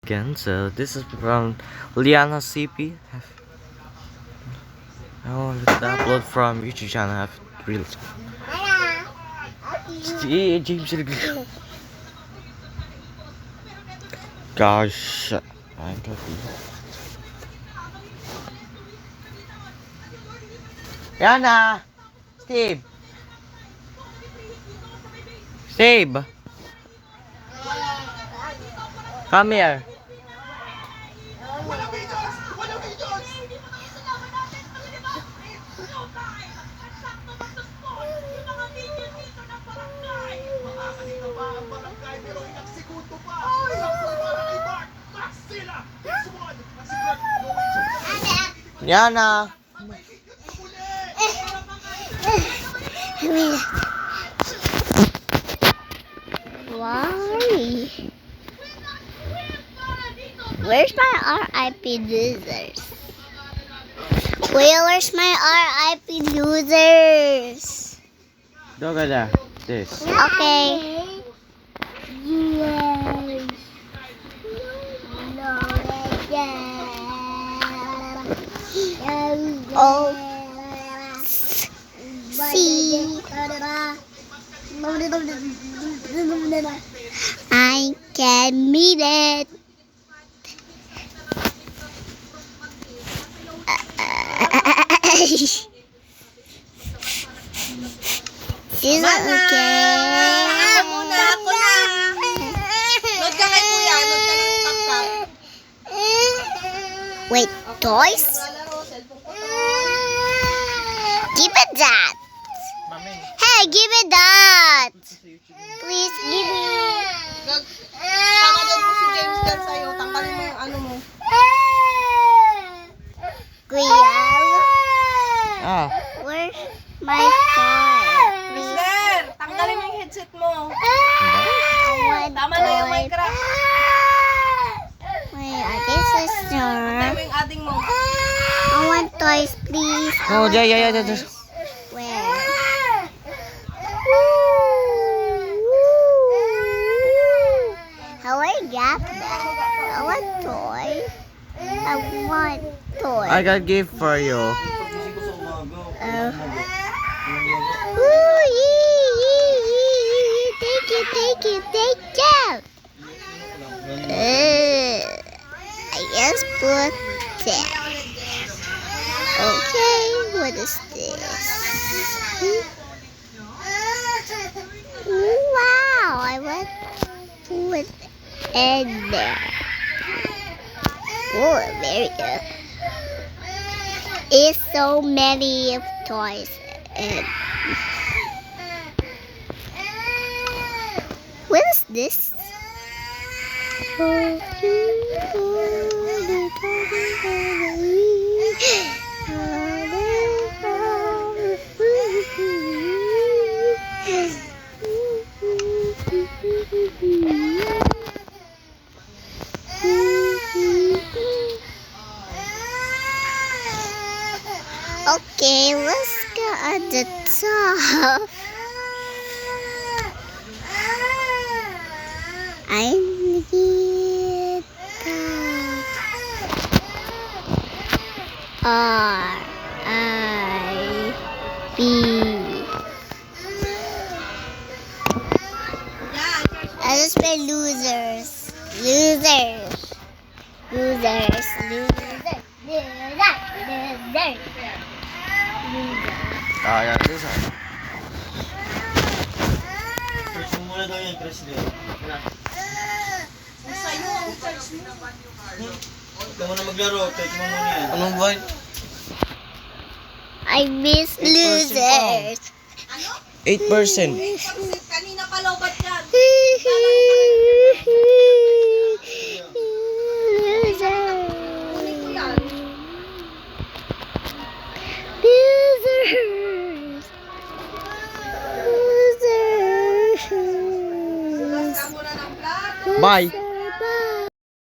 Again, so this is from Liana CP. I want to upload from YouTube channel. I have real James. Gosh, I'm talking. Liana, Steve. Steve, come here. Liana. Why? Where's my RIP losers? Where's my RIP losers? Look at that. This. Okay. Oh. See. I can meet it. She's okay. Ako na. Load ka kay kuya. Load ka ng top-top. Wait, toys? Give it that. Hey, give it that. Please give me. Tama doon mo si James dyan sa'yo. Tanggalin mo yung ano mo. Kuya, Ah. where's my toy? Please. Sir, tanggalin mo yung headset mo. I want Tama na yung toy. mic rack. My other sister. Tama mo yung ating mo. I want toys, please. I Oh, want yeah. toys. Where? How I got that? I want toy. I want toy. I got gift for you. Ooh, yee. Take it. I just put that. Okay, what is this? Wow, I want to put in there. Oh, very good. It's so many of toys and what is this? Okay, let's go at the top. I need RIP. I just play losers. Ah, yeah, this one. Search mo muna daw yung interest nila. Sa'yo ang charge mo. Huwag ka muna maglaro. Search mo muna yan. Anong boy? I miss losers. 8%. Kanina pa lobat yan. Losers. Hugas ka muna ng plato. Bye.